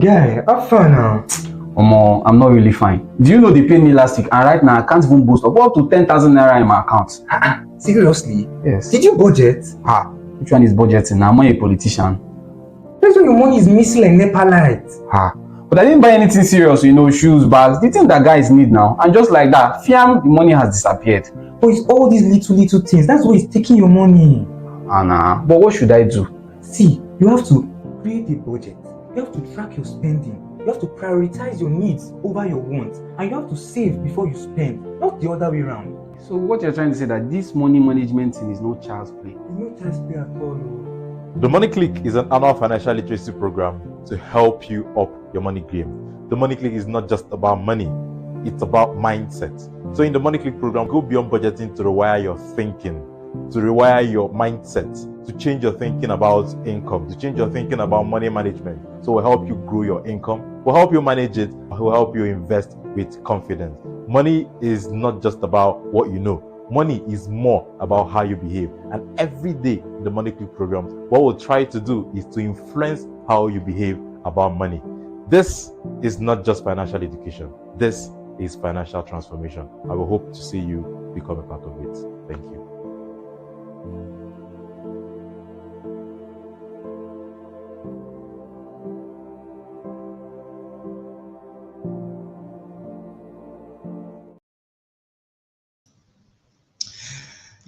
Guy, how far now? Omo, I'm not really fine. Do you know they paid me last week and right now I can't even boast up to 10,000 naira in my account? Seriously? Yes. Did you budget? Which one is budgeting? Now I'm not a politician. That's why your money is missing like NEPA light. But I didn't buy anything serious, shoes, bags, the thing that guys need now. And just like that, fiam, the money has disappeared. But it's all these little things. That's why it's taking your money. Nah. But what should I do? See, you have to create a budget. You have to track your spending. You have to prioritize your needs over your wants. And you have to save before you spend, not the other way around. So what you're trying to say that this money management thing is no child's play? It's no child's play at all. The Money Clique is an annual financial literacy program to help you up your money game. The Money Clique is not just about money, it's about mindset. So in the Money Clique program, go beyond budgeting to rewire your thinking, to rewire your mindset, to change your thinking about income, to change your thinking about money management. So we'll help you grow your income, we'll help you manage it, we'll help you invest with confidence. Money is not just about what you know. Money is more about how you behave. And every day in the Money Clique program, what we'll try to do is to influence how you behave about money. This is not just financial education. This is financial transformation. I will hope to see you become a part of it. Thank you.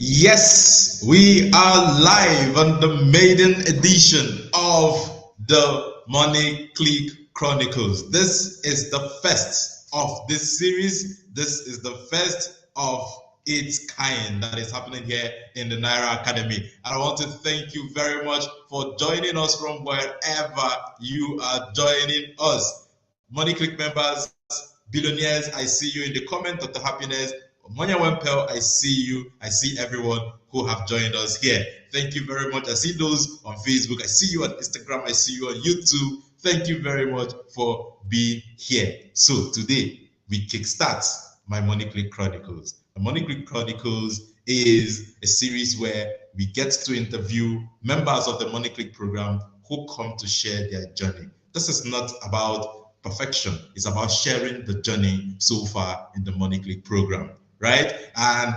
Yes, we are live on the maiden edition of the Money Clique Chronicles. This is the first of this series. This is the first of its kind that is happening here in the Naira Academy. And I want to thank you very much for joining us from wherever you are joining us. Money Clique members, billionaires, I see you in the comment, Dr. Happiness. Monya Wempel, I see you. I see everyone who have joined us here. Thank you very much. I see those on Facebook. I see you on Instagram. I see you on YouTube. Thank you very much for being here. So today we kickstart My Money Clique Chronicles. My Money Clique Chronicles is a series where we get to interview members of the Money Clique program who come to share their journey. This is not about perfection. It's about sharing the journey so far in the Money Clique program. Right? And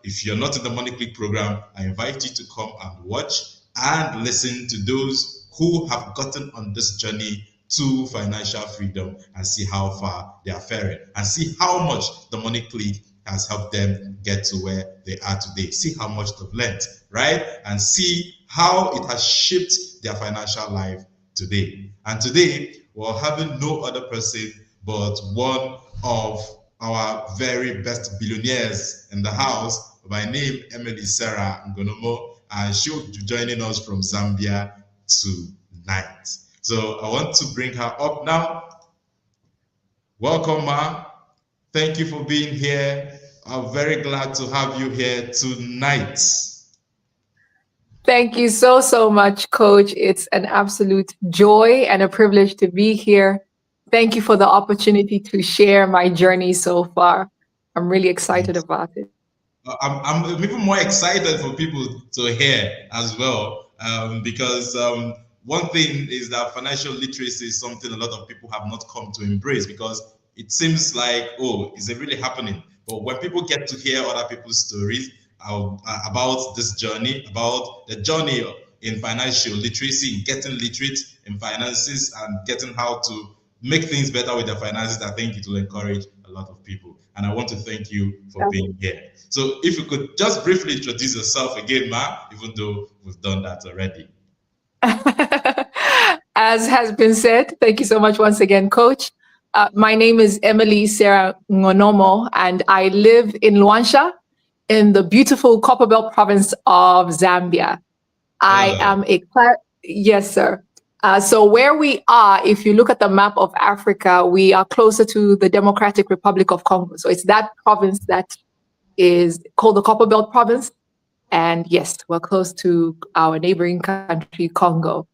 if you're not in the Money Clique program, I invite you to come and watch and listen to those who have gotten on this journey to financial freedom and see how far they are faring and see how much the Money Clique has helped them get to where they are today. See how much they've learned, right? And see how it has shaped their financial life today. And today, we're having no other person but one of our very best billionaires in the house by name Emily Sarah Ngonomo, and she'll be joining us from Zambia tonight. So I want to bring her up now. Welcome, Ma. Thank you for being here. I'm very glad to have you here tonight. Thank you so much, Coach. It's an absolute joy and a privilege to be here. Thank you for the opportunity to share my journey so far. I'm really excited about it. I'm even more excited for people to hear as well, because one thing is that financial literacy is something a lot of people have not come to embrace because it seems like, oh, is it really happening? But when people get to hear other people's stories about this journey, about the journey in financial literacy, getting literate in finances and getting how to make things better with their finances, I think it will encourage a lot of people. And I want to thank you for being here. So if you could just briefly introduce yourself again, Ma, even though we've done that already. As has been said, thank you so much once again, Coach. My name is Emily Sarah Ngonomo, and I live in Luanshya in the beautiful Copperbelt province of Zambia. I am yes, sir. So where we are, if you look at the map of Africa, we are closer to the Democratic Republic of Congo. So it's that province that is called the Copperbelt province. And yes, we're close to our neighboring country, Congo.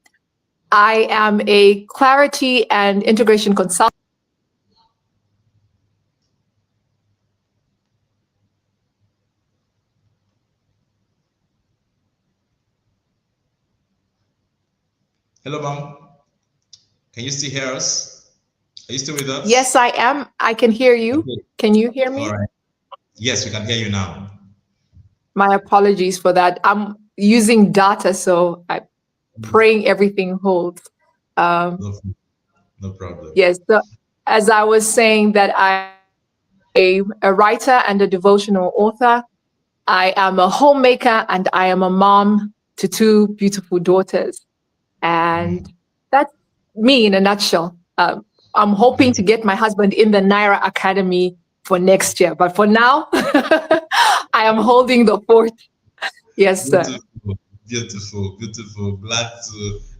I am a clarity and integration consultant. Hello, ma'am. Can you still hear us? Are you still with us? Yes, I am. I can hear you. Okay. Can you hear me? All right. Yes, we can hear you now. My apologies for that. I'm using data, so I'm praying everything holds. No, no problem. Yes. So as I was saying that I'm a writer and a devotional author. I am a homemaker and I am a mom to two beautiful daughters. And that's me in a nutshell. I'm hoping to get my husband in the Naira Academy for next year. But for now, I am holding the fort. Yes, sir. Beautiful, beautiful, beautiful. Glad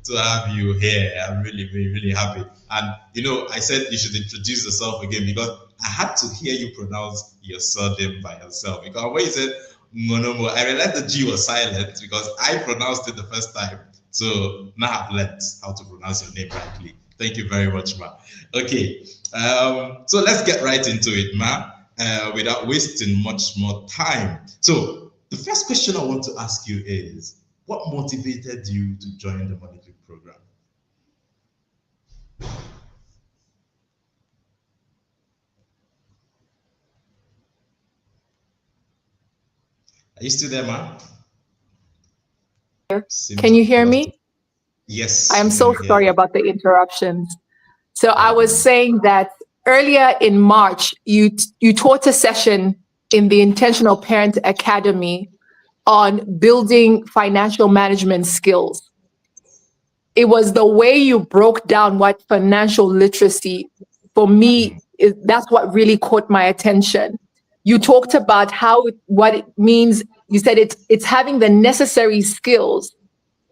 to have you here. I'm really, really, really happy. And you know, I said you should introduce yourself again because I had to hear you pronounce your surname by yourself. Because when you said Monomo, I realized the G was silent because I pronounced it the first time. So now I've learned how to pronounce your name rightly. Thank you very much, Ma. Okay, so let's get right into it, Ma, without wasting much more time. So the first question I want to ask you is, what motivated you to join the Money Clique program? Are you still there, Ma? Seems Can you I've hear lost me? it. Yes, I am we so can hear sorry you. about the interruptions. So I was Um, saying that earlier in March, you taught a session in the Intentional Parent Academy on building financial management skills. It was the way you broke down what financial literacy, for me, that's what really caught my attention. You talked about what it means. You said it's having the necessary skills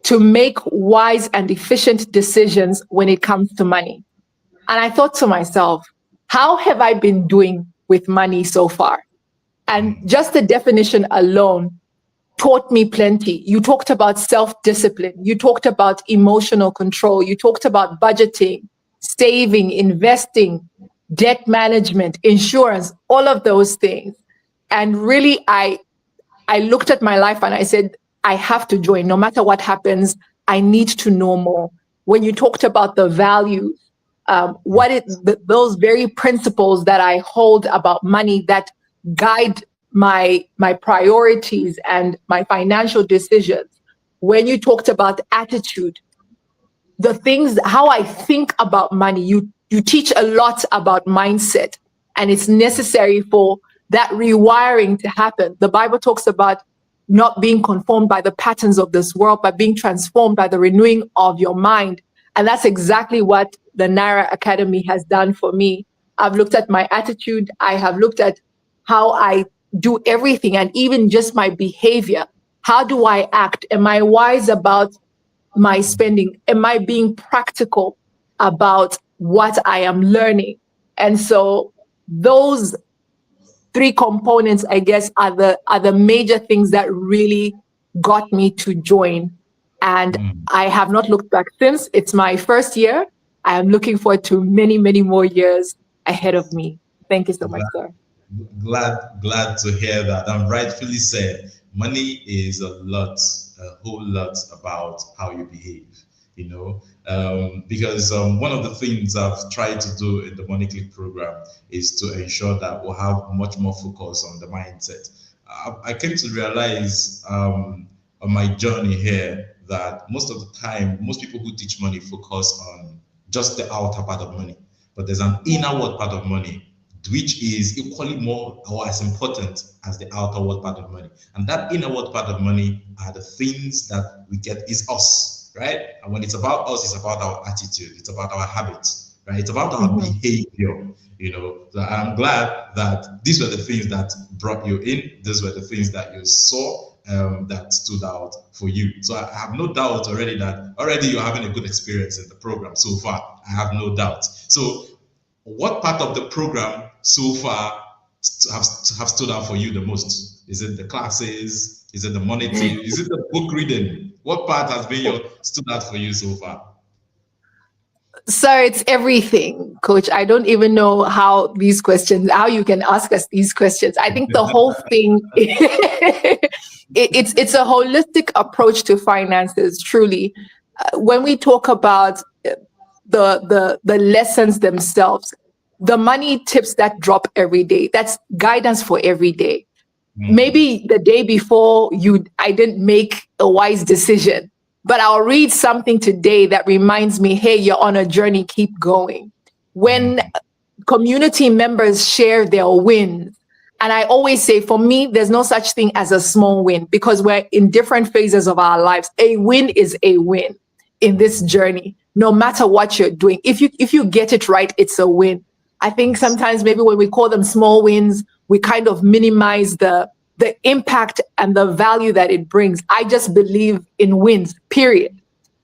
to make wise and efficient decisions when it comes to money. And I thought to myself, how have I been doing with money so far? And just the definition alone taught me plenty. You talked about self-discipline. You talked about emotional control. You talked about budgeting, saving, investing, debt management, insurance, all of those things. And really, I looked at my life and I said, I have to join. No matter what happens, I need to know more. When you talked about the values, those very principles that I hold about money that guide my priorities and my financial decisions. When you talked about attitude, the things, how I think about money, you teach a lot about mindset, and it's necessary for that rewiring to happen. The Bible talks about not being conformed by the patterns of this world, but being transformed by the renewing of your mind. And that's exactly what the Naira Academy has done for me. I've looked at my attitude. I have looked at how I do everything and even just my behavior. How do I act? Am I wise about my spending? Am I being practical about what I am learning? And so those three components, I guess, are the major things that really got me to join. And I have not looked back since. It's my first year. I am looking forward to many, many more years ahead of me. Thank you so much, sir. glad to hear that. And rightfully said, money is a whole lot about how you behave, you know. Because one of the things I've tried to do in the Money Clique program is to ensure that we'll have much more focus on the mindset. I came to realize on my journey here that most of the time, most people who teach money focus on just the outer part of money, but there's an inward part of money which is equally more or as important as the outward part of money. And that inward part of money are the things that we get is us, right? And when it's about us, it's about our attitude, it's about our habits, right? It's about our behavior, you know. So I'm glad that these were the things that brought you in. These were the things that you saw that stood out for you. So I have no doubt already that you're having a good experience in the program so far. I have no doubt. So what part of the program so far have stood out for you the most? Is it the classes? Is it the monitoring? Is it the book reading? What part has been stood out for you so far? So it's everything, Coach. I don't even know how you can ask us these questions. I think the whole thing, it's a holistic approach to finances, truly. When we talk about the lessons themselves. The money tips that drop every day, that's guidance for every day. Maybe the day before I didn't make a wise decision, but I'll read something today that reminds me, hey, you're on a journey, keep going. When community members share their wins, and I always say, for me, there's no such thing as a small win, because we're in different phases of our lives. A win is a win in this journey, no matter what you're doing. If you get it right, it's a win. I think sometimes maybe when we call them small wins, we kind of minimize the impact and the value that it brings. I just believe in wins, period.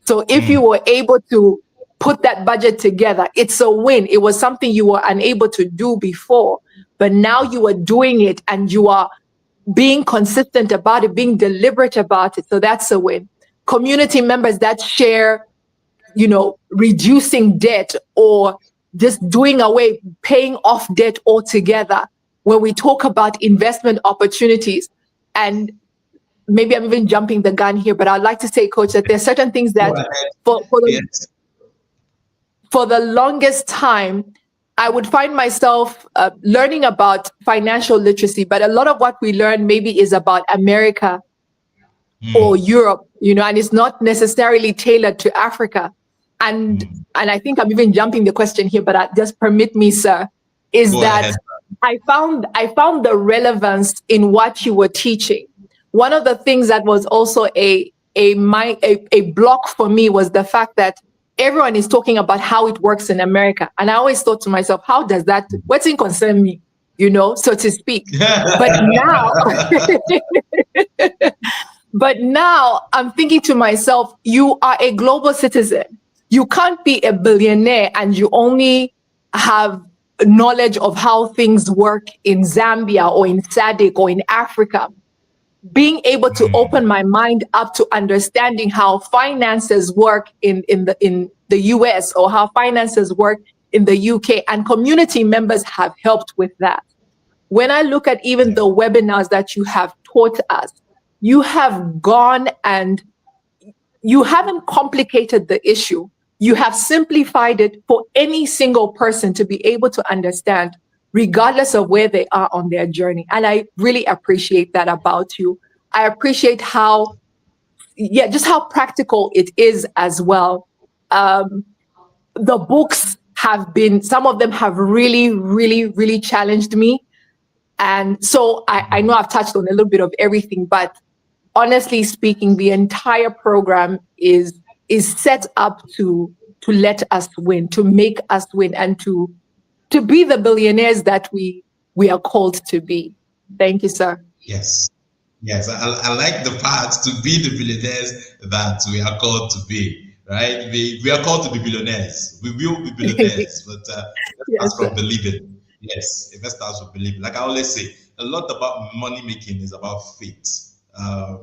So if you were able to put that budget together, it's a win. It was something you were unable to do before, but now you are doing it and you are being consistent about it, being deliberate about it. So that's a win. Community members that share, reducing debt or just doing away, paying off debt altogether. When we talk about investment opportunities, and maybe I'm even jumping the gun here, but I'd like to say, Coach, that there are certain things that for the longest time, I would find myself learning about financial literacy, but a lot of what we learn maybe is about America or Europe, and it's not necessarily tailored to Africa. And I think I'm even jumping the question here, but just permit me, sir, Go ahead. I found the relevance in what you were teaching. One of the things that was also a block for me was the fact that everyone is talking about how it works in America. And I always thought to myself, how does that, what's in concern me, so to speak. But now I'm thinking to myself, you are a global citizen. You can't be a billionaire and you only have knowledge of how things work in Zambia or in SADC or in Africa. Being able to open my mind up to understanding how finances work in the US or how finances work in the UK, and community members have helped with that. When I look at even the webinars that you have taught us, you have gone and you haven't complicated the issue. You have simplified it for any single person to be able to understand, regardless of where they are on their journey. And I really appreciate that about you. I appreciate just how practical it is as well. The books some of them have really, really, really challenged me. And so I know I've touched on a little bit of everything, but honestly speaking, the entire program is set up to let us win, to make us win, and to be the billionaires that we are called to be. Thank you, sir. Yes. I like the part to be the billionaires that we are called to be, right? We are called to be billionaires. We will be billionaires, but let's start from believing. Yes, it starts with believing. Like I always say, a lot about money making is about faith.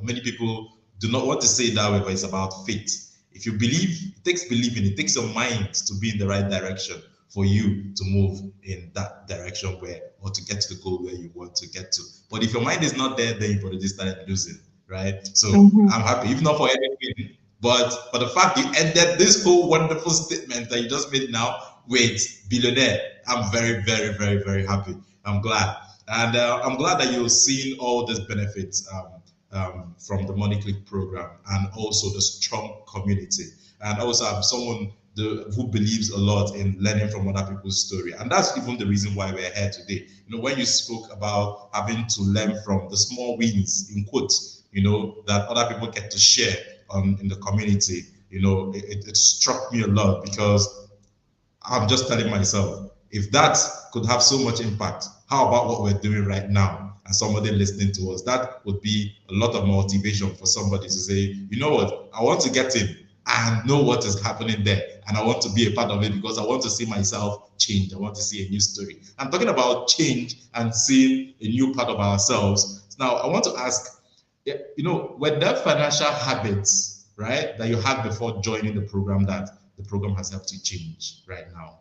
Many people do not want to say it that way, but it's about faith. If you believe, it takes believing, it takes your mind to be in the right direction for you to move in that direction or to get to the goal where you want to get to. But if your mind is not there, then you've already started losing, right? So I'm happy, if not for anything, but the fact you ended this whole wonderful statement that you just made now with billionaire, I'm very, very, very, very happy. I'm glad. And I'm glad that you're seeing all these benefits from the Money Clique program, and also the strong community. And also I'm someone who believes a lot in learning from other people's story. And that's even the reason why we're here today. When you spoke about having to learn from the small wins, in quotes, that other people get to share in the community, it struck me a lot, because I'm just telling myself, if that could have so much impact, how about what we're doing right now? And somebody listening to us, that would be a lot of motivation for somebody to say, you know what, I want to get in and know what is happening there. And I want to be a part of it, because I want to see myself change. I want to see a new story. I'm talking about change and seeing a new part of ourselves. Now, I want to ask, were there financial habits, right, that you had before joining the program that the program has helped you change right now?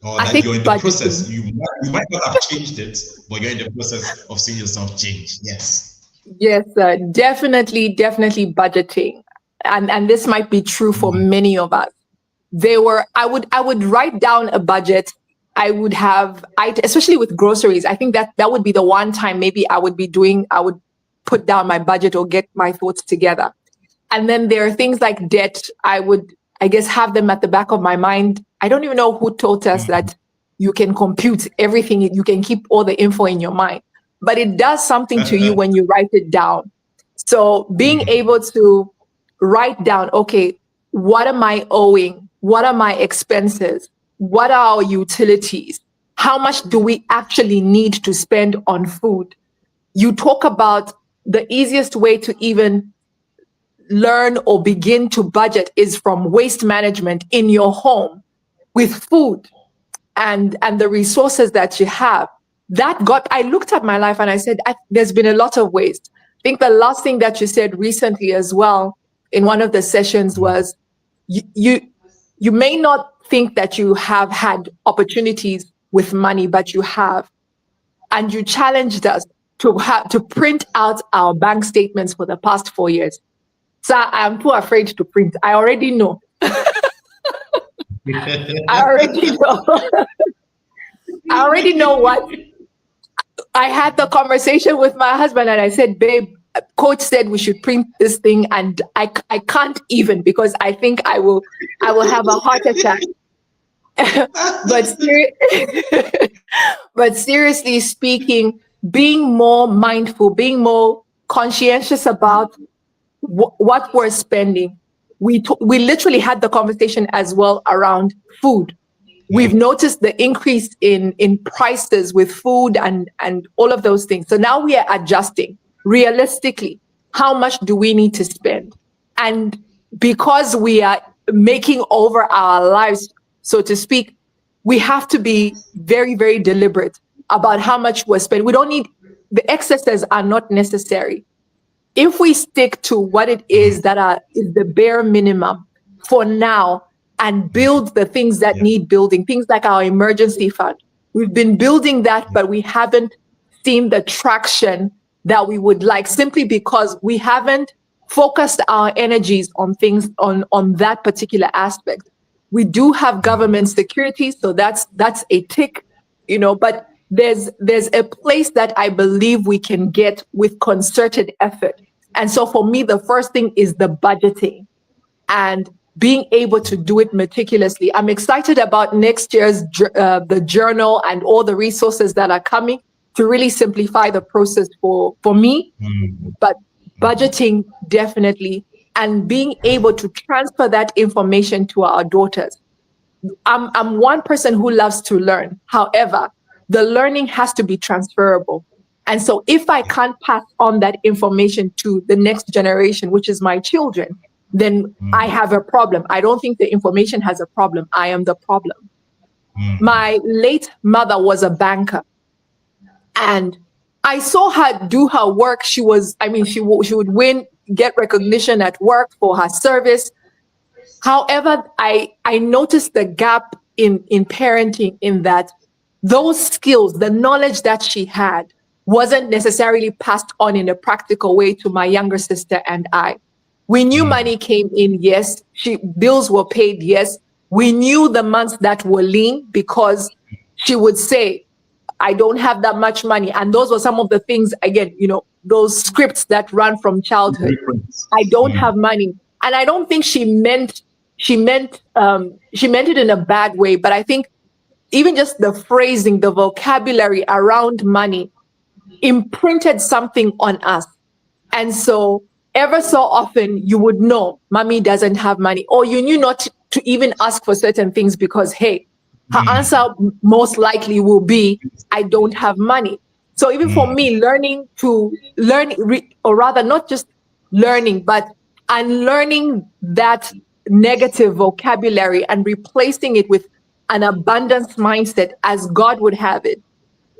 Or that you're in the process, you might not have changed it, but you're in the process of seeing yourself change. Yes. Yes, definitely budgeting. And this might be true for many of us. I would write down a budget. I would have, especially with groceries, I think that would be the one time maybe I would put down my budget or get my thoughts together. And then there are things like debt. I would, I guess, have them at the back of my mind. I don't even know who taught us that you can compute everything, you can keep all the info in your mind, but it does something to you when you write it down. So being able to write down, okay, what am I owing? What are my expenses? What are our utilities? How much do we actually need to spend on food? You talk about the easiest way to even learn or begin to budget is from waste management in your home with food and the resources that you have. I looked at my life and I said, there's been a lot of waste. I think the last thing that you said recently as well in one of the sessions was you may not think that you have had opportunities with money, but you have. And you challenged us to print out our bank statements for the past 4 years. So I'm too afraid to print. I already know. I already know. I already know what. I had the conversation with my husband and I said, babe, coach said we should print this thing and I can't even, because I think I will have a heart attack. But seriously speaking, being more mindful, being more conscientious about what we're spending. We literally had the conversation as well around food. We've noticed the increase in prices with food and all of those things. So now we are adjusting realistically. How much do we need to spend? And because we are making over our lives, so to speak, we have to be very, very deliberate about how much we're spending. We don't need, the excesses are not necessary. If we stick to what it is is the bare minimum for now and build the things that need building, things like our emergency fund. We've been building that, but we haven't seen the traction that we would like, simply because we haven't focused our energies on things on that particular aspect. We do have government security, so that's a tick, but there's a place that I believe we can get with concerted effort. And so for me, the first thing is the budgeting and being able to do it meticulously. I'm excited about next year's the journal and all the resources that are coming to really simplify the process for me. But budgeting, definitely, and being able to transfer that information to our daughters. I'm one person who loves to learn. However, the learning has to be transferable. And so if I can't pass on that information to the next generation, which is my children, then I have a problem. I don't think the information has a problem. I am the problem. My late mother was a banker, and I saw her do her work. She would get recognition at work for her service. However, I noticed the gap in parenting, in that those skills, the knowledge that she had, wasn't necessarily passed on in a practical way to my younger sister and I. We knew money came in, yes. Bills were paid, yes. We knew the months that were lean because she would say, I don't have that much money. And those were some of the things, again, those scripts that run from childhood. I don't have money. And I don't think she meant it in a bad way, but I think even just the phrasing, the vocabulary around money imprinted something on us. And so ever so often you would know mommy doesn't have money, or you knew not to even ask for certain things because, hey, her answer most likely will be, I don't have money. So even for me, or rather not just learning, but unlearning that negative vocabulary and replacing it with an abundance mindset as God would have it,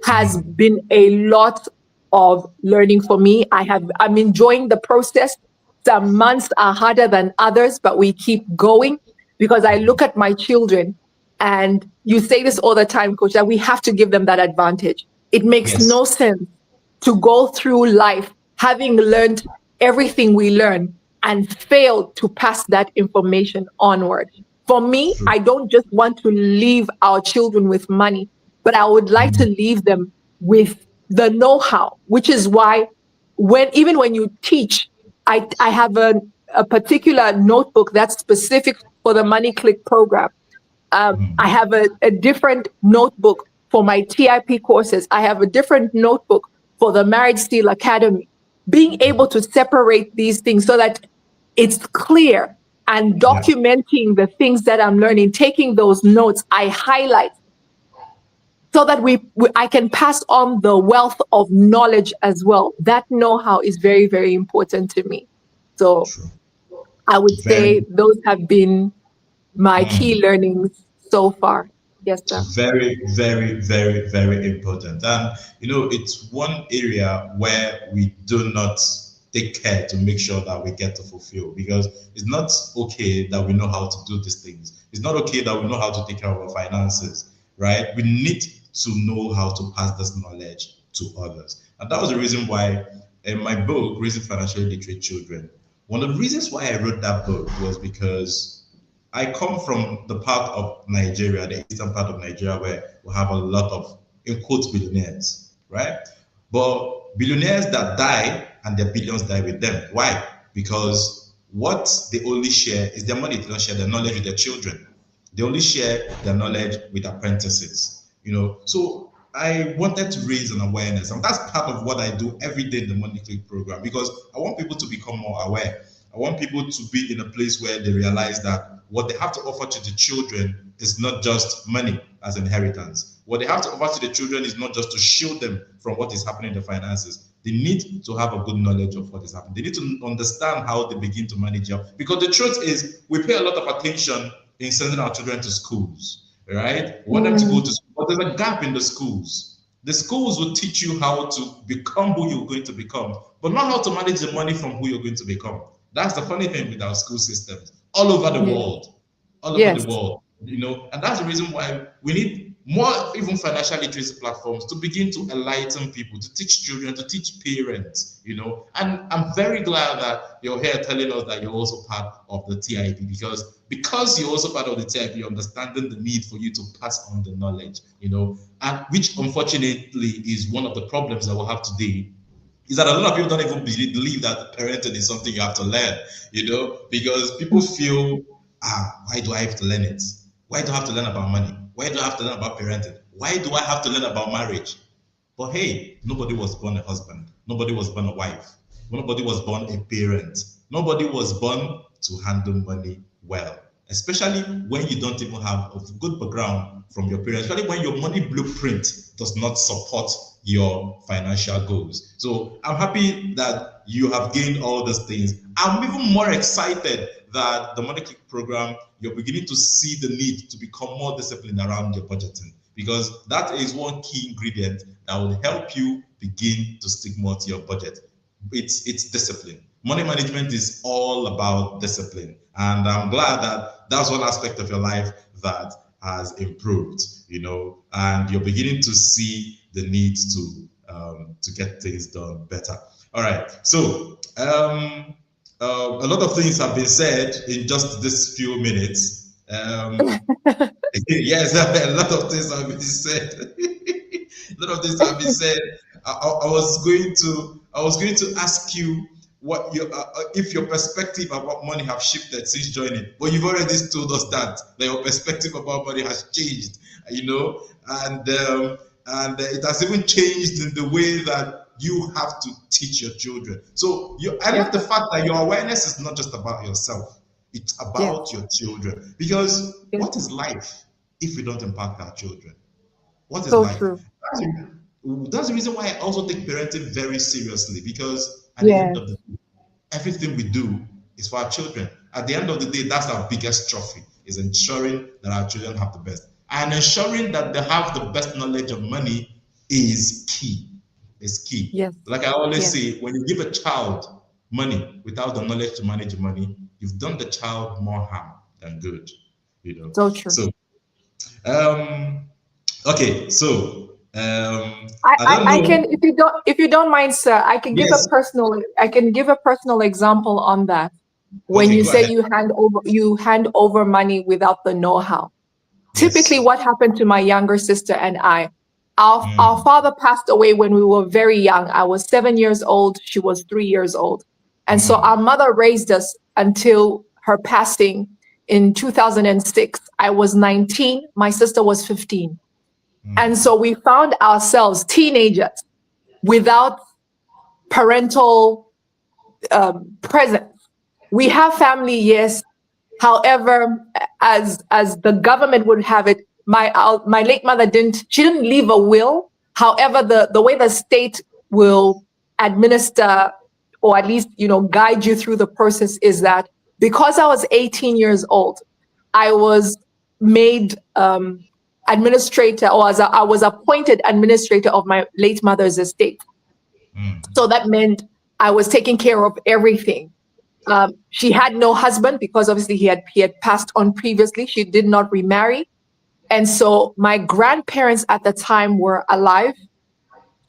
has been a lot of learning for me. I'm enjoying the process. Some months are harder than others, but we keep going, because I look at my children, and you say this all the time, Coach, that we have to give them that advantage. It makes no sense to go through life having learned everything we learn and fail to pass that information onward. For me, True. I don't just want to leave our children with money, but I would like to leave them with the know-how, which is why even when you teach, I have a particular notebook that's specific for the Money Clique program. I have a different notebook for my TIP courses. I have a different notebook for the Marriage Steel Academy. Being able to separate these things so that it's clear and Yeah. documenting the things that I'm learning, taking those notes, I highlight so that I can pass on the wealth of knowledge as well. That know-how is very, very important to me. So True. I would Very, say those have been my key learnings so far. Yes, sir. very, very, very, very important. And it's one area where we do not take care to make sure that we get to fulfill, because it's not okay that we know how to do these things. It's not okay that we know how to take care of our finances, right? We need to know how to pass this knowledge to others. And that was the reason why in my book, Raising Financially Literate Children, one of the reasons why I wrote that book was because I come from the part of Nigeria, the eastern part of Nigeria, where we have a lot of, in quotes, billionaires, right? But billionaires that die and their billions die with them. Why? Because what they only share is their money. They don't share their knowledge with their children. They only share their knowledge with apprentices. So I wanted to raise an awareness, and that's part of what I do every day in the Money Clique program, because I want people to become more aware. I want people to be in a place where they realize that what they have to offer to the children is not just money as inheritance. What they have to offer to the children is not just to shield them from what is happening in the finances. They need to have a good knowledge of what is happening. They need to understand how they begin to manage it. Because the truth is, we pay a lot of attention in sending our children to schools, right? We want them to go to school, but there's a gap in the schools. The schools will teach you how to become who you're going to become, but not how to manage the money from who you're going to become. That's the funny thing with our school systems all over the Yes. world, all over the Yes. world, and that's the reason why we need more, even financial literacy platforms, to begin to enlighten people, to teach children, to teach parents, and I'm very glad that you're here telling us that you're also part of the TIP, because you're also part of the TIP, you're understanding the need for you to pass on the knowledge, and which unfortunately is one of the problems that we have today, is that a lot of people don't even believe that parenting is something you have to learn, because people feel, why do I have to learn it? Why do I have to learn about money? Why do I have to learn about parenting? Why do I have to learn about marriage? But hey, nobody was born a husband. Nobody was born a wife. Nobody was born a parent. Nobody was born to handle money well, especially when you don't even have a good background from your parents, especially when your money blueprint does not support your financial goals. So I'm happy that you have gained all these things. I'm even more excited that the Money Clique program, you're beginning to see the need to become more disciplined around your budgeting, because that is one key ingredient that will help you begin to stick more to your budget. It's discipline. Money management is all about discipline, and I'm glad that that's one aspect of your life that has improved, and you're beginning to see the need to get things done better. All right, so a lot of things have been said in just this few minutes. Yes, a lot of things have been said. A lot of things have been said. I was going to ask you what your if your perspective about money have shifted since joining, but you've already told us that your perspective about money has changed, and it has even changed in the way that you have to teach your children. So I like the fact that your awareness is not just about yourself; it's about your children. Because what is life if we don't impact our children? What is So life? true. That's the reason why I also take parenting very seriously, because at the end Yes. of the day, everything we do is for our children. At the end of the day, that's our biggest trophy, is ensuring that our children have the best. And ensuring that they have the best knowledge of money is key. Is key. Yes. Like I always Yes. say, when you give a child money without the knowledge to manage money, you've done the child more harm than good. So true. So okay, so I don't I can, know. if you don't mind, sir, I can give Yes. a personal example on that. when Okay, you go say ahead. you hand over money without the know-how. Typically, Yes. what happened to my younger sister and I, our Mm, father passed away when we were very young. I was 7 years old, she was 3 years old. And so mm, our mother raised us until her passing in 2006. I was 19, my sister was 15. And mm, so we found ourselves teenagers without parental presence. We have family, yes. However, as the government would have it, my late mother didn't leave a will. However, the way the state will administer, or at least guide you through the process, is that because I was 18 years old, I was made administrator, or I was appointed administrator of my late mother's estate. mm, So that meant I was taking care of everything. She had no husband because obviously he had passed on previously. She did not remarry, and so my grandparents at the time were alive.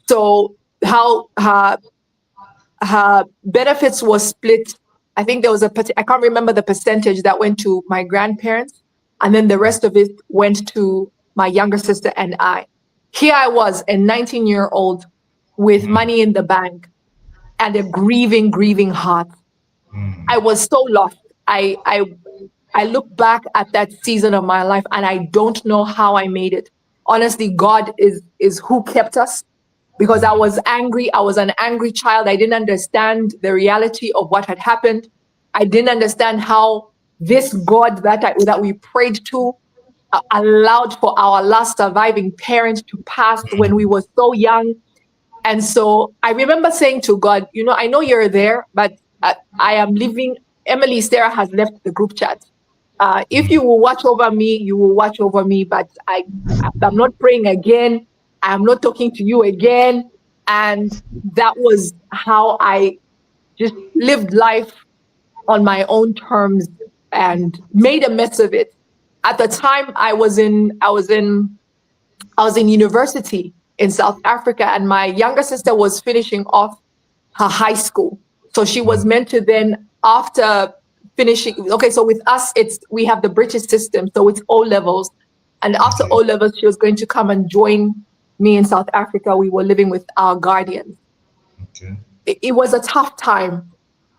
So how her benefits was split. I think there was I can't remember the percentage that went to my grandparents, and then the rest of it went to my younger sister and I. Here I was, a 19-year-old with mm, money in the bank and a grieving heart. I mm. was so lost. I look back at that season of my life and I don't know how I made it. Honestly, God is who kept us, because I was angry. I was an angry child. I didn't understand the reality of what had happened. I didn't understand how this God that we prayed to allowed for our last surviving parent to pass when we were so young. And so I remember saying to God, I know you're there, but I am leaving. Emily, Sarah has left the group chat. If you will watch over me, you will watch over me, but I'm not praying again. I'm not talking to you again. And that was how I just lived life on my own terms and made a mess of it. At the time I was in university in South Africa, and my younger sister was finishing off her high school. So she was meant to then, after finishing, okay, so with us, we have the British system, so it's O levels. And after O Okay. levels, she was going to come and join me in South Africa. We were living with our guardians. Okay. It was a tough time,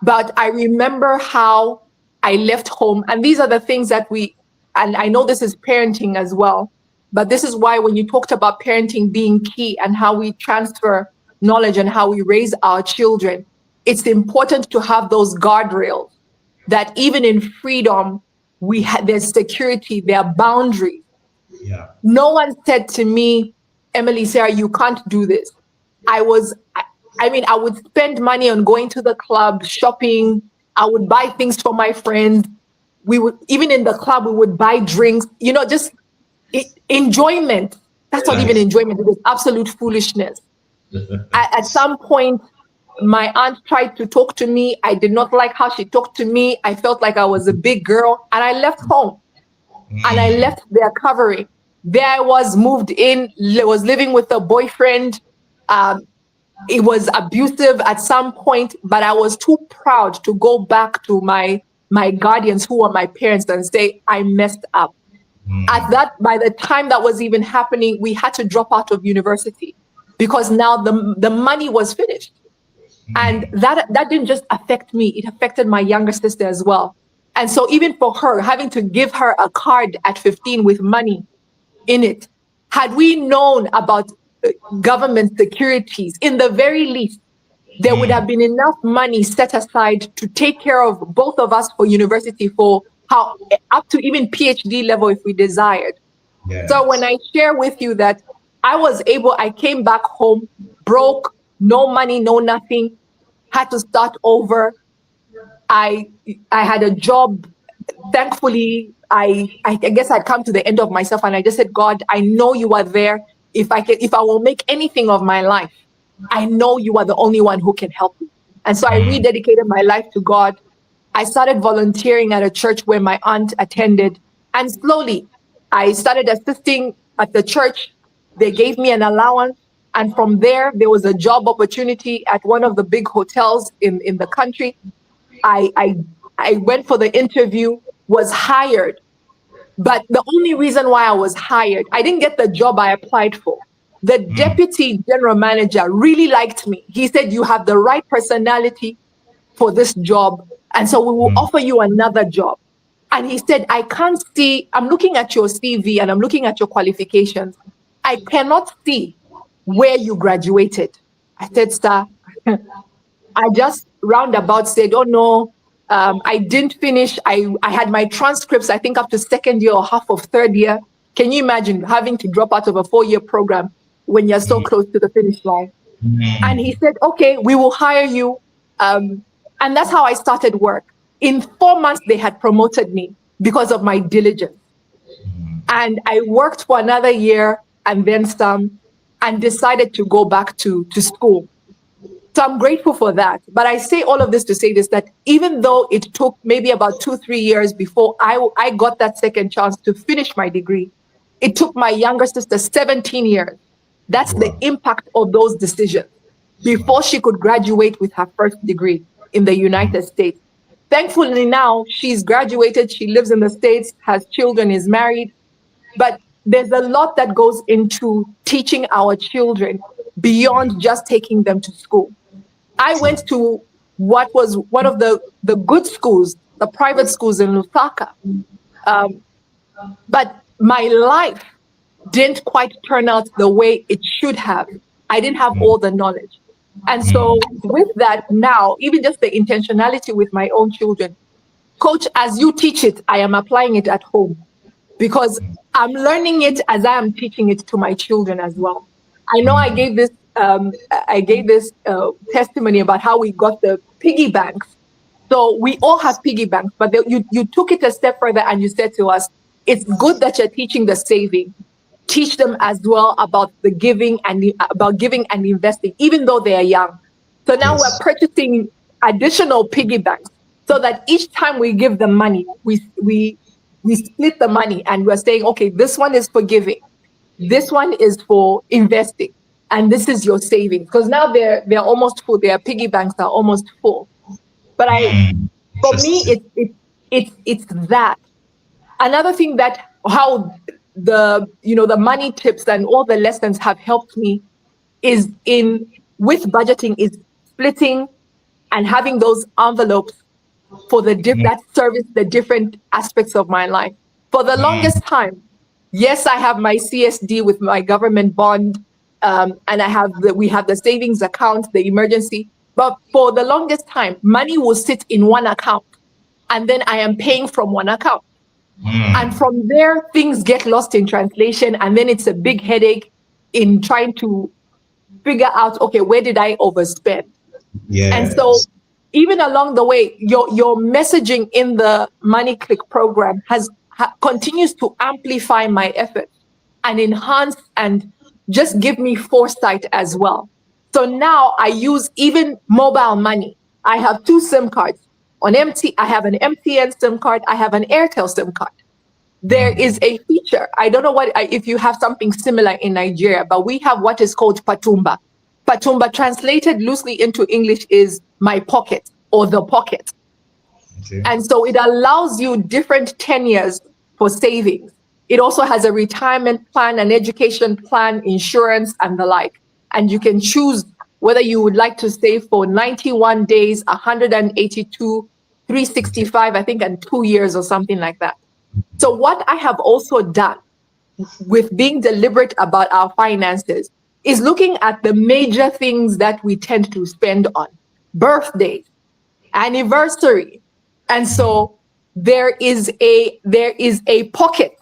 but I remember how I left home. And these are the things and I know this is parenting as well, but this is why when you talked about parenting being key and how we transfer knowledge and how we raise our children, it's important to have those guardrails that even in freedom, there's security, there are boundaries. Yeah. No one said to me, Emily, Sarah, you can't do this. I was, I mean, I would spend money on going to the club, shopping. I would buy things for my friends. We would, even in the club, we would buy drinks, just enjoyment. That's not even Nice. enjoyment. It was absolute foolishness. At some point, my aunt tried to talk to me. I did not like how she talked to me. I felt like I was a big girl, and I left home and I Mm, left their covering. There I was, moved in, was living with a boyfriend. Um, it was abusive at some point, but I was too proud to go back to my guardians, who were my parents, and say I messed up. By the time that was even happening, we had to drop out of university because now the money was finished. And that didn't just affect me, it affected my younger sister as well. And so even for her, having to give her a card at 15 with money in it, had we known about government securities, in the very least, there would have been enough money set aside to take care of both of us for university, for how up to even PhD level if we desired. So when yes. I share with you that I came back home broke, no money, no nothing, had to start over. I I had a job. Thankfully, I guess I'd come to the end of myself, and I just said, God, I know you are there. If I will make anything of my life, I know you are the only one who can help me. And so I rededicated my life to God. I started volunteering at a church where my aunt attended, and slowly I started assisting at the church. They gave me an allowance. And from there was a job opportunity at one of the big hotels in the country. I, I, I went for the interview, was hired. But the only reason why I was hired, I didn't get the job I applied for. The deputy general manager really liked me. He said, you have the right personality for this job. And so we will offer you another job. And he said, I can't see, I'm looking at your CV and I'm looking at your qualifications. I cannot see where you graduated. I said, sir, I just roundabout said, oh no, I didn't finish. I had my transcripts, I think up to second year or half of third year. Can you imagine having to drop out of a 4-year program when you're so close to the finish line? And he said, okay, we will hire you. And that's how I started work. In 4 months, they had promoted me because of my diligence. And I worked for another year and then some, and decided to go back to school. So I'm grateful for that. But I say all of this to say this, that even though it took maybe about 2-3 years before I got that second chance to finish my degree, it took my younger sister 17 years. That's the impact of those decisions before she could graduate with her first degree in the United States. Thankfully now she's graduated, she lives in the States, has children, is married. But there's a lot that goes into teaching our children beyond just taking them to school. I went to what was one of the good schools, the private schools in Lusaka. But my life didn't quite turn out the way it should have. I didn't have all the knowledge. And so with that now, even just the intentionality with my own children, Coach, as you teach it, I am applying it at home because I'm learning it as I am teaching it to my children as well. I know I gave this testimony about how we got the piggy banks. So we all have piggy banks, but you took it a step further and you said to us, it's good that you're teaching the saving. Teach them as well about the giving and about giving and investing, even though they are young. So now we're purchasing additional piggy banks so that each time we give them money, we split the money and we're saying, okay, this one is for giving, this one is for investing, and this is your savings. Because now they're almost full. Their piggy banks are almost full. But for me, it's that. Another thing that how the money tips and all the lessons have helped me is with budgeting is splitting and having those envelopes for that service the different aspects of my life. For the longest time, yes, I have my CSD with my government bond, and we have the savings account, the emergency. But for the longest time, money will sit in one account, and then I am paying from one account. And from there, things get lost in translation, and then it's a big headache in trying to figure out, okay, where did I overspend? And so even along the way, your messaging in the Money Clique program continues to amplify my efforts and enhance and just give me foresight as well. So now I use even mobile money. I have 2 SIM cards. I have an MTN SIM card. I have an Airtel SIM card. There is a feature. I don't know if you have something similar in Nigeria, but we have what is called Patumba. Patumba, translated loosely into English, is my pocket or the pocket. Okay. And so it allows you different tenures for savings. It also has a retirement plan, an education plan, insurance, and the like. And you can choose whether you would like to save for 91 days, 182, 365, I think, and 2 years or something like that. So what I have also done with being deliberate about our finances is looking at the major things that we tend to spend on: birthdays, anniversary. And so there is a pocket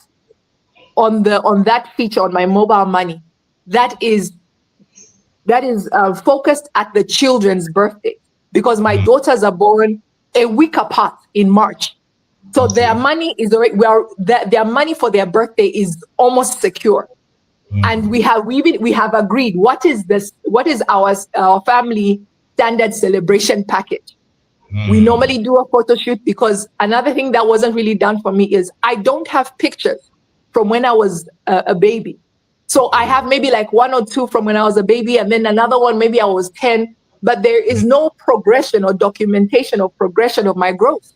on that feature on my mobile money that is focused at the children's birthday, because my daughters are born a week apart in March. So their money is already their money for their birthday is almost secure. And we have agreed what is our family standard celebration package. We normally do a photo shoot, because another thing that wasn't really done for me is I don't have pictures from when I was a baby. So I have maybe like 1 or 2 from when I was a baby, and then another one maybe I was 10, but there is no progression or documentation of progression of my growth.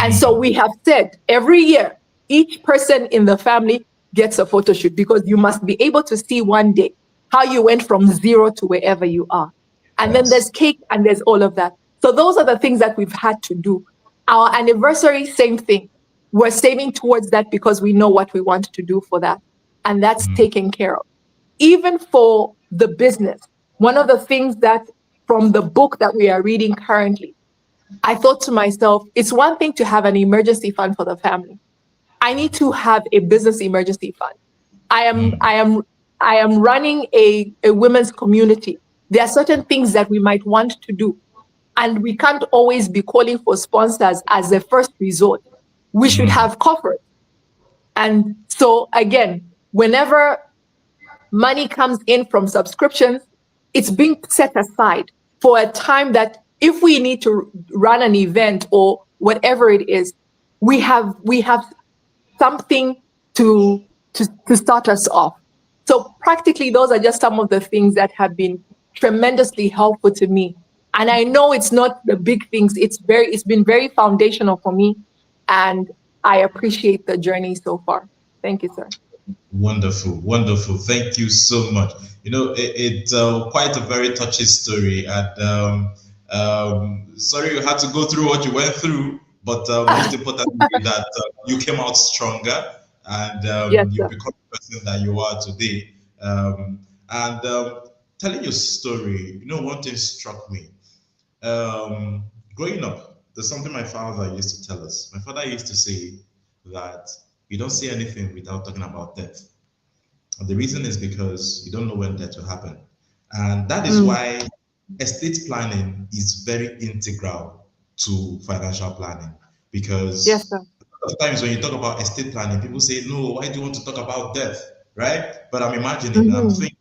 And so we have said every year, each person in the family gets a photo shoot, because you must be able to see one day how you went from zero to wherever you are. And then there's cake and there's all of that. So those are the things that we've had to do. Our anniversary, same thing. We're saving towards that because we know what we want to do for that. And that's taken care of. Even for the business, one of the things that from the book that we are reading currently, I thought to myself, it's one thing to have an emergency fund for the family. I need to have a business emergency fund. I am running a women's community. There are certain things that we might want to do, and we can't always be calling for sponsors as a first resort. We should have coffers. And so again, whenever money comes in from subscriptions, it's being set aside for a time that if we need to run an event or whatever it is, we have something to start us off. So practically, those are just some of the things that have been tremendously helpful to me. And I know it's not the big things. It's been very foundational for me, and I appreciate the journey so far. Thank you, sir. Wonderful, wonderful. Thank you so much. It's quite a very touchy story, and sorry you had to go through what you went through, but most importantly, that you came out stronger, and Yes, you've sir. become the person that you are today. And telling your story, one thing struck me. Growing up, there's something my father used to tell us. My father used to say that you don't say anything without talking about death. And the reason is because you don't know when death will happen. And that is why estate planning is very integral to financial planning. Yes, Because sir. sometimes when you talk about estate planning, people say, no, why do you want to talk about death? Right? But I'm imagining, I'm thinking,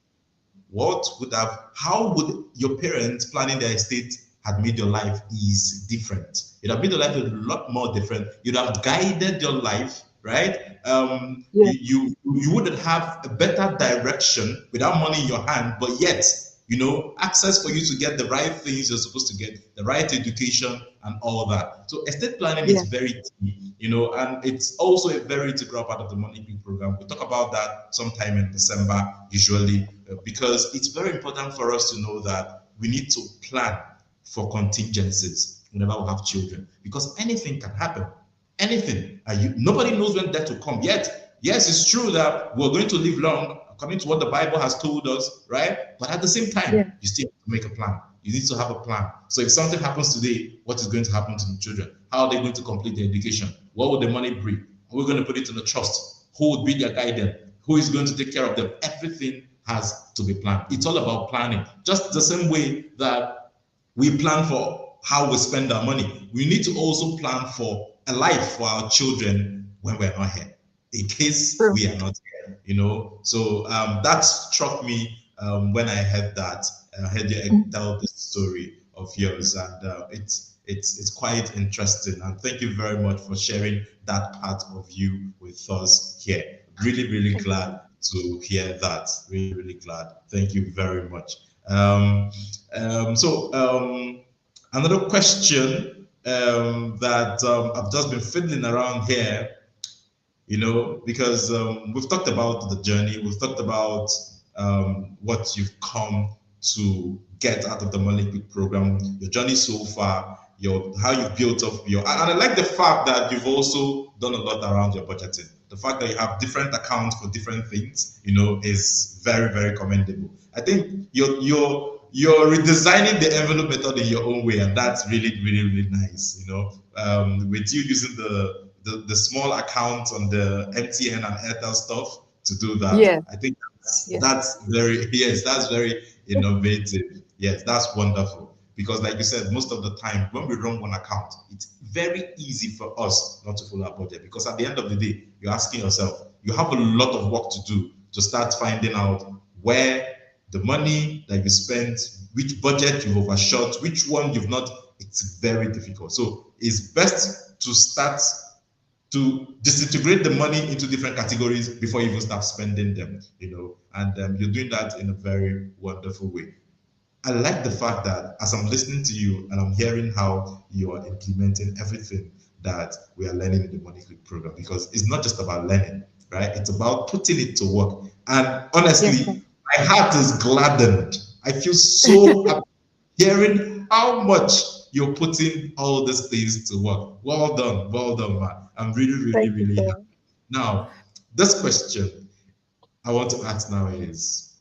how would your parents planning their estate had made your life is different? It have made your life a lot more different. You'd have guided your life, right? Yes. You wouldn't have a better direction without money in your hand, but yet, access for you to get the right things you're supposed to get, the right education and all that. So estate planning is Yes. very key, and it's also a very integral part of the Money Clique program. We talk about that sometime in December, usually, because it's very important for us to know that we need to plan for contingencies whenever we have children, because anything can happen. Anything. Nobody knows when death will come. Yet, yes, it's true that we're going to live long, according to what the Bible has told us, right? But at the same time, Yes. you still have to make a plan. You need to have a plan. So if something happens today, what is going to happen to the children? How are they going to complete their education? What will the money bring? Are we going to put it in a trust? Who would be their guardian? Who is going to take care of them? Everything has to be planned. It's all about planning. Just the same way that we plan for how we spend our money, we need to also plan for a life for our children when we're not here, in case True. we are not here, So that struck me when I heard that. I heard you tell this story of yours, and it's quite interesting. And thank you very much for sharing that part of you with us here. Really, really glad to hear that. Really, really glad. Thank you very much. So another question that I've just been fiddling around here, because we've talked about the journey, we've talked about what you've come to get out of the Money Clique program, your journey so far, how you built up and I like the fact that you've also done a lot around your budgeting. The fact that you have different accounts for different things, is very, very commendable. I think you're redesigning the envelope method in your own way, and that's really, really, really nice. With you using the small accounts on the MTN and Airtel stuff to do that. Yes. I think that's very innovative. Yes, that's wonderful. Because like you said, most of the time when we run one account, it's very easy for us not to follow our budget, because at the end of the day, you're asking yourself, you have a lot of work to do to start finding out where the money that you spent, which budget you've overshot, which one you've not. It's very difficult. So it's best to start to disintegrate the money into different categories before you even start spending them, and you're doing that in a very wonderful way. I like the fact that as I'm listening to you and I'm hearing how you are implementing everything that we are learning in the Money Clique program, because it's not just about learning, right? It's about putting it to work. And honestly, Yes, sir. my heart is gladdened. I feel so happy hearing how much you're putting all these things to work. Well done, man. I'm really, really, Thank you, really sir. happy. Now, this question I want to ask now is,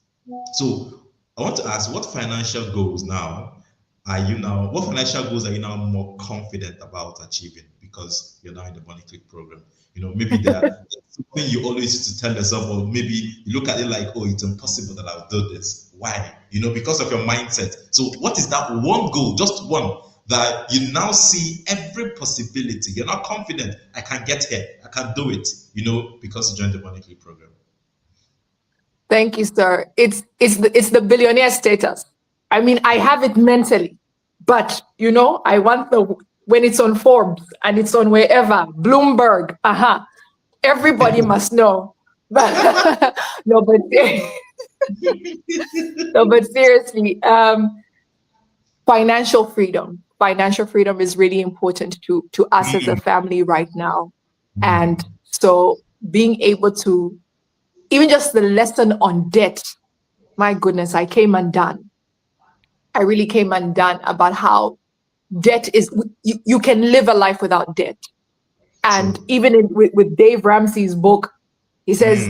so I want to ask, what financial goals what financial goals are you now more confident about achieving because you're now in the Money Clique program? Maybe there's something you always used to tell yourself, or maybe you look at it like, oh, it's impossible that I'll do this. Why? Because of your mindset. So what is that one goal, just one, that you now see every possibility? You're not confident, I can get here, I can do it, because you joined the Money Clique program. Thank you, sir. It's the billionaire status. I mean, I have it mentally, but I want when it's on Forbes and it's on wherever, Bloomberg, everybody must know. But no, but no, but seriously, financial freedom. Financial freedom is really important to us as a family right now. And so being able to, even just the lesson on debt, my goodness, I came undone. I really came undone about how debt is, you can live a life without debt. And True. even with Dave Ramsey's book, he says,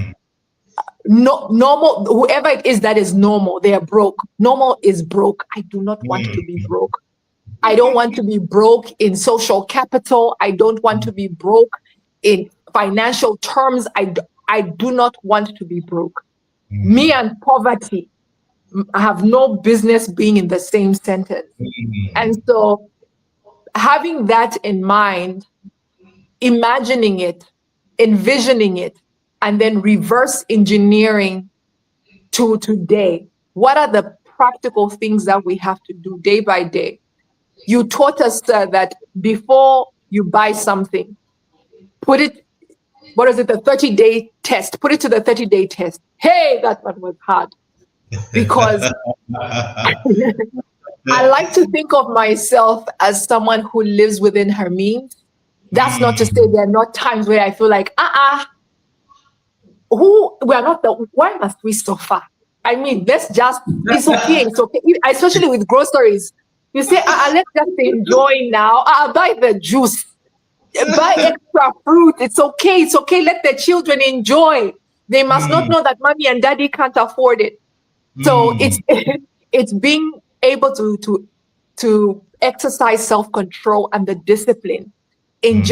no, normal, whoever it is that is normal, they are broke. Normal is broke. I do not want to be broke. I don't want to be broke in social capital. I don't want to be broke in financial terms. I do not want to be broke. Me and poverty have no business being in the same sentence. And so having that in mind, imagining it, envisioning it, and then reverse engineering to today. What are the practical things that we have to do day by day? You taught us that before you buy something, put it, what is it, the 30-day test, put it to the 30-day test. Hey, that one was hard because I like to think of myself as someone who lives within her means. That's not to say there are not times where I feel like, why must we suffer? I mean, it's okay. It's okay. Especially with groceries. You say, let's just enjoy now. I'll buy the juice, buy extra fruit. It's okay. It's okay. Let the children enjoy. They must not know that mommy and daddy can't afford it. So it's being able to exercise self-control and the discipline in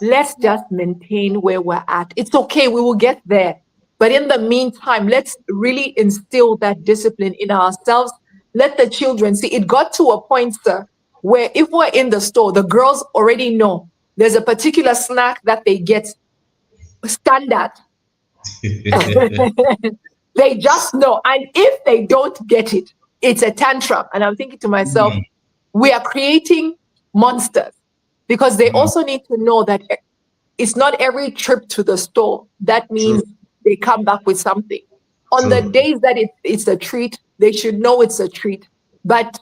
let's just maintain where we're at. It's okay, we will get there. But in the meantime, let's really instill that discipline in ourselves. Let the children see. It got to a point, sir, where if we're in the store, the girls already know there's a particular snack that they get standard. They just know. And if they don't get it, it's a tantrum. And I'm thinking to myself, we are creating monsters because they also need to know that it's not every trip to the store that means they come back with something. On the days that it's a treat, they should know it's a treat. But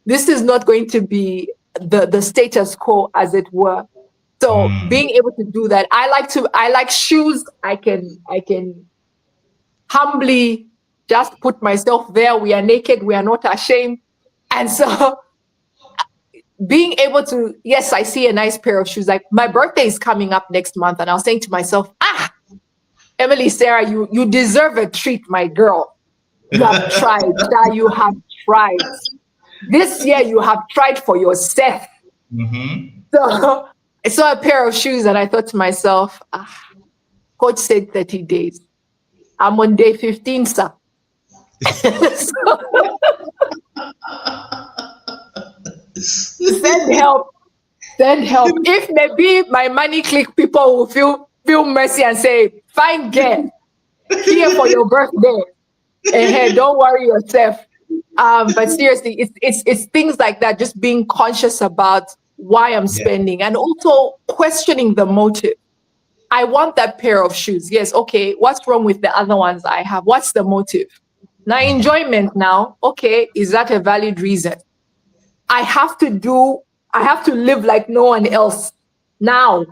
this is not going to be the status quo, as it were. So being able to do that, I like shoes. I can humbly just put myself there. We are naked. We are not ashamed. And so being able to, yes, I see a nice pair of shoes. Like my birthday is coming up next month. And I was saying to myself, Emily, Sarah, you deserve a treat, my girl. You have tried. You have tried. This year you have tried for yourself. So I saw a pair of shoes and I thought to myself, coach said 30 days. I'm on day 15, sir. Send help. If maybe my Money Clique people will feel mercy and say, fine girl, here for your birthday. Hey, don't worry yourself. But seriously, it's things like that, just being conscious about why I'm spending and also questioning the motive. I want that pair of shoes. Yes, okay. What's wrong with the other ones I have? What's the motive? Now, enjoyment now. Okay, is that a valid reason? I have to live like no one else. now,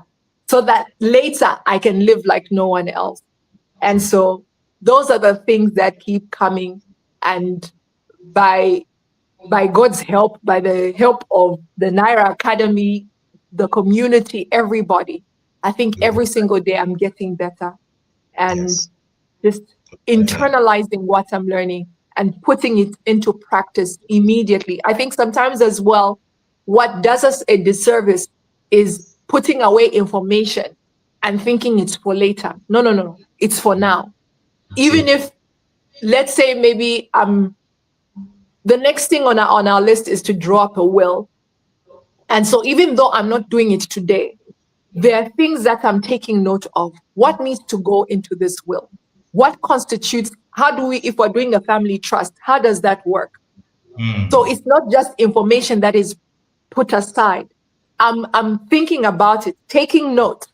so that later I can live like no one else. And so those are the things that keep coming. And by God's help, by the help of the Naira Academy, the community, everybody, I think every single day I'm getting better and Yes. just internalizing what I'm learning and putting it into practice immediately. I think sometimes as well, what does us a disservice is putting away information and thinking it's for later. No, no, no. It's for now. Even True. if, let's say, maybe the next thing on our list is to draw up a will. And so even though I'm not doing it today, there are things that I'm taking note of. What needs to go into this will? What constitutes, how do we, if we're doing a family trust, how does that work? So it's not just information that is put aside. I'm thinking about it, taking note.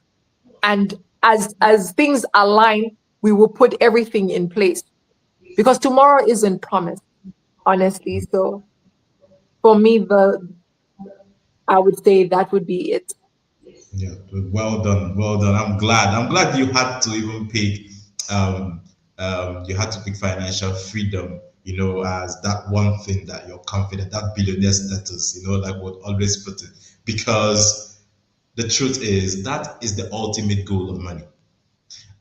And as things align, we will put everything in place. Because tomorrow isn't promised, honestly. So for me, I would say that would be it. Yeah, well done, well done. I'm glad. I'm glad you had to even pick, um, you had to pick financial freedom. You know, as that one thing that you're confident, that billionaire status. You know, like what always put it, because the truth is that is the ultimate goal of money.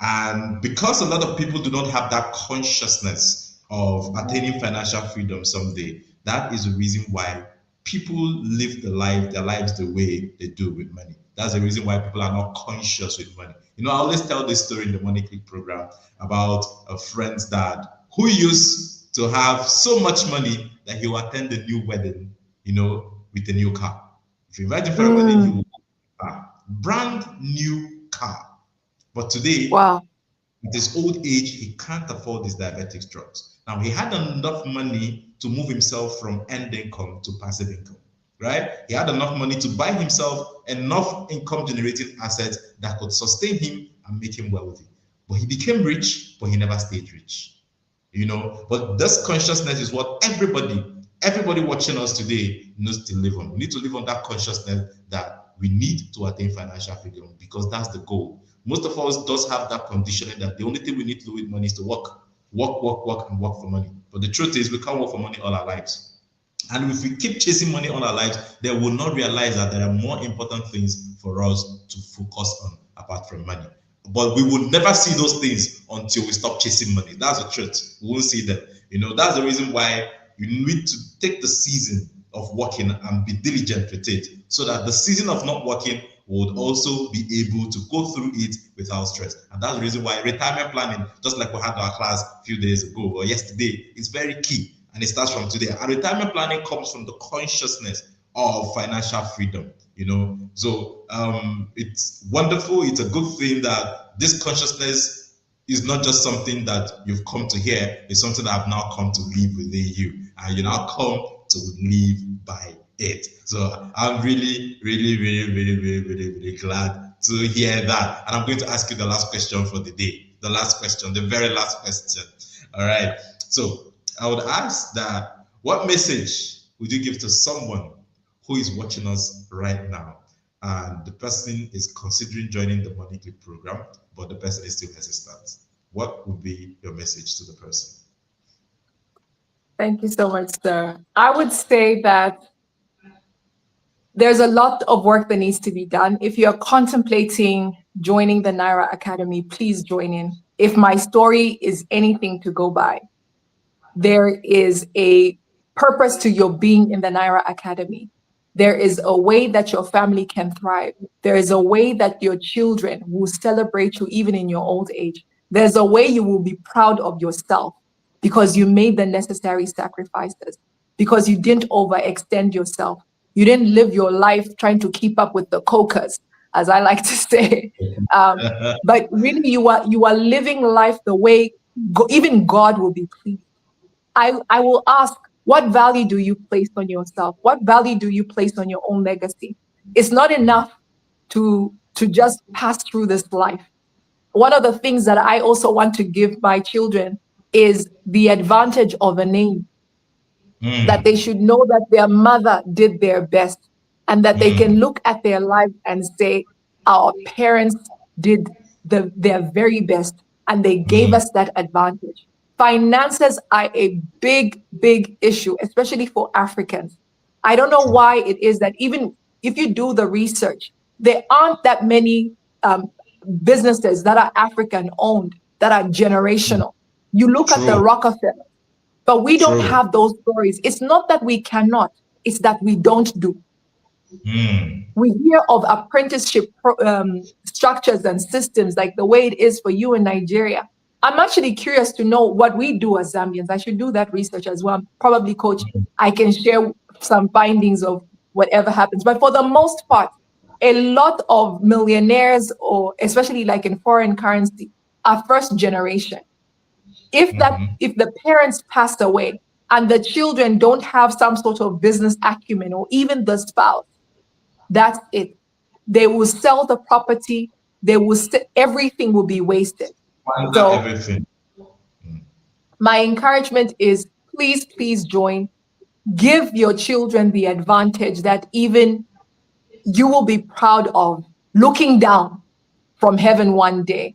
And because a lot of people do not have that consciousness of attaining financial freedom someday, that is the reason why people live their lives the way they do with money. That's the reason why people are not conscious with money. You know, I always tell this story in the Money Clique program about a friend's dad who used to have so much money that he will attend a new wedding, you know, with a new car. If you invite him for a wedding, he Mm, will buy a brand new car. But today, wow. at his old age, he can't afford his diabetic drugs. Now, he had enough money to move himself from end income to passive income, right? He had enough money to buy himself enough income generating assets that could sustain him and make him wealthy. But he became rich, but he never stayed rich. You know, but this consciousness is what everybody watching us today needs to live on. We need to live on that consciousness that we need to attain financial freedom because that's the goal. Most of us does have that conditioning that the only thing we need to do with money is to work, and work for money. But the truth is we can't work for money all our lives. And if we keep chasing money all our lives, they will not realize that there are more important things for us to focus on apart from money. But we will never see those things until we stop chasing money. That's the truth. We won't see them. You know, that's the reason why you need to take the season of working and be diligent with it so that the season of not working would also be able to go through it without stress. And that's the reason why retirement planning, just like we had our class a few days ago or yesterday, is very key. And it starts from today. And retirement planning comes from the consciousness of financial freedom, you know. So it's wonderful. It's a good thing that this consciousness is not just something that you've come to hear, it's something that I've now come to live within you. And you now come to live by it. So I'm really glad to hear that. And I'm going to ask you the last question for the day. The last question, the very last question. All right. So I would ask that what message would you give to someone who is watching us right now and the person is considering joining the Money Clique program, but the person is still hesitant? What would be your message to the person? Thank you so much, sir. I would say that there's a lot of work that needs to be done. If you're contemplating joining the Naira Academy, please join in. If my story is anything to go by, there is a purpose to your being in the Naira Academy. There is a way that your family can thrive. There is a way that your children will celebrate you even in your old age. There's a way you will be proud of yourself because you made the necessary sacrifices, because you didn't overextend yourself. You didn't live your life trying to keep up with the cokers, as I like to say. But really, you are living life the way even God will be pleased. I will ask, what value do you place on yourself? What value do you place on your own legacy? It's not enough to just pass through this life. One of the things that I also want to give my children is the advantage of a name, that they should know that their mother did their best and that they can look at their life and say, our parents did their very best and they gave us that advantage. Finances are a big, big issue, especially for Africans. I don't know why it is that even if you do the research, there aren't that many businesses that are African owned that are generational. You look at the True. Rockefeller, but we don't True. have those stories. It's not that we cannot, it's that we don't do. We hear of apprenticeship structures and systems like the way it is for you in Nigeria. I'm actually curious to know what we do as Zambians. I should do that research as well. Probably, Coach, I can share some findings of whatever happens. But for the most part, a lot of millionaires, or especially like in foreign currency, are first generation. If the parents passed away and the children don't have some sort of business acumen, or even the spouse, that's it. They will sell the property. They will everything will be wasted. So Everything. my encouragement is please, please join. Give your children the advantage that even you will be proud of looking down from heaven one day.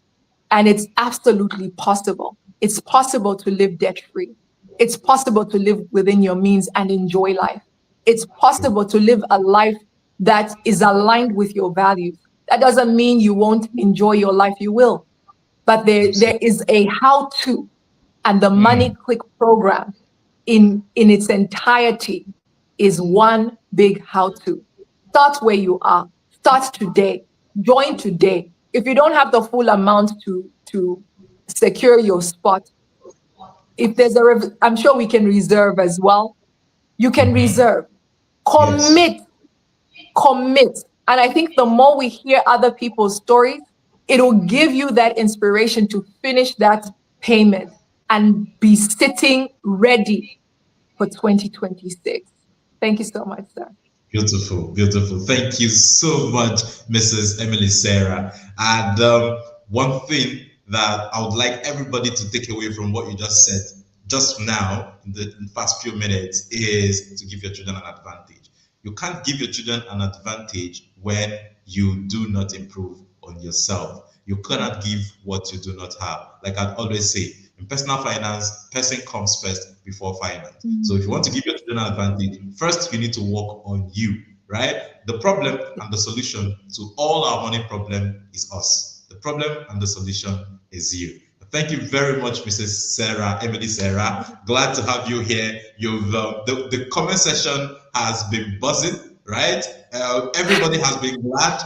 And it's absolutely possible. It's possible to live debt free. It's possible to live within your means and enjoy life. It's possible to live a life that is aligned with your values. That doesn't mean you won't enjoy your life, you will. But there is a how to, and the Money Clique program in its entirety is one big how to. Start where you are. Start today. Join today. If you don't have the full amount to secure your spot, if there's I'm sure we can reserve as well. You can reserve. Commit. Commit. And I think the more we hear other people's stories, it'll give you that inspiration to finish that payment and be sitting ready for 2026. Thank you so much, sir. Beautiful, beautiful. Thank you so much, Mrs. Emily Sarah. And one thing that I would like everybody to take away from what you just said just now in the past few minutes is to give your children an advantage. You can't give your children an advantage when you do not improve on yourself. You cannot give what you do not have. Like I always say, in personal finance, person comes first before finance. So if you want to give your children an advantage, first you need to work on you, right? The problem and the solution to all our money problem is us. The problem and the solution is you. Thank you very much, Mrs. Sarah, Emily Sarah. Glad to have you here. You've the comment section has been buzzing, right? Everybody has been glad.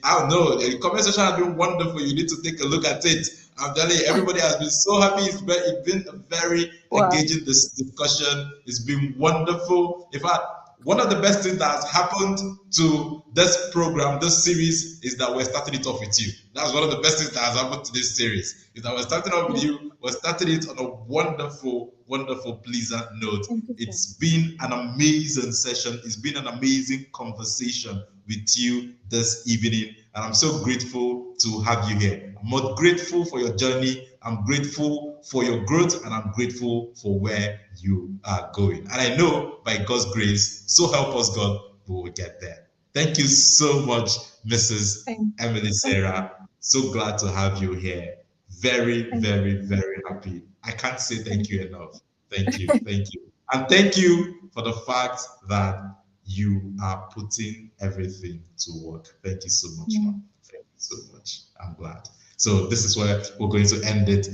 I don't know, the comment section has been wonderful. You need to take a look at it. I'm telling you, everybody has been so happy. It's been a very engaging discussion. It's been wonderful. In fact, one of the best things that has happened to this program, this series, is that we're starting it off with you. That's one of the best things that has happened to this series, is that we're starting off with you. We're starting it on a wonderful, wonderful, pleasant note. It's been an amazing session. It's been an amazing conversation with you this evening. And I'm so grateful to have you here. I'm more grateful for your journey. I'm grateful for your growth, and I'm grateful for where you are going. And I know by God's grace, so help us God, we will get there. Thank you so much, Mrs. Emily Sarah. So glad to have you here. Very, very, very happy. I can't say thank you enough. Thank you. Thank you. And thank you for the fact that you are putting everything to work. Thank you so much, ma'am. Thank you so much. I'm glad. So this is where we're going to end it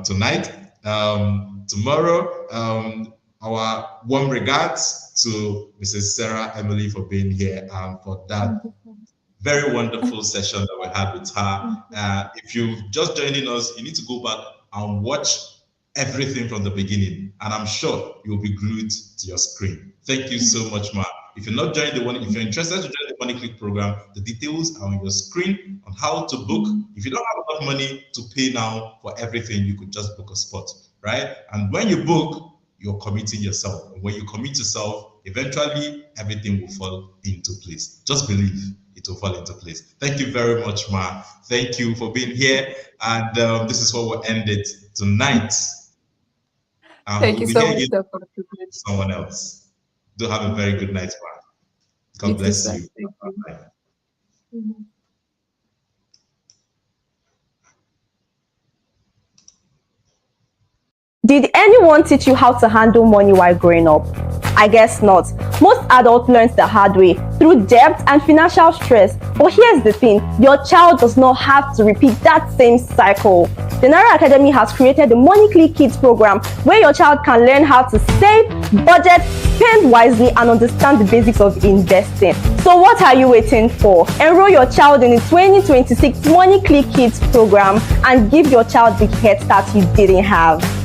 tonight. Tomorrow, our warm regards to Mrs. Sarah Emily for being here and for that very wonderful session that we had with her. If you're just joining us, you need to go back and watch everything from the beginning, and I'm sure you'll be glued to your screen. Thank you so much, ma'am. If you're not joining the one, if you're interested to join the Money Clique program, the details are on your screen on how to book. If you don't have enough money to pay now for everything, you could just book a spot, right? And when you book, you're committing yourself. And when you commit yourself, eventually everything will fall into place. Just believe it will fall into place. Thank you very much, Ma. Thank you for being here. And this is what we'll end it tonight. Thank you so much, sir, for the privilege. Someone else. Do have a very good night, man. God bless you. Bye. Did anyone teach you how to handle money while growing up? I guess not. Most adults learn the hard way through debt and financial stress. But here's the thing, your child does not have to repeat that same cycle. The Naira Academy has created the Money Clique Kids program where your child can learn how to save, budget, spend wisely, and understand the basics of investing. So what are you waiting for? Enroll your child in the 2026 Money Clique Kids program and give your child the head start you didn't have.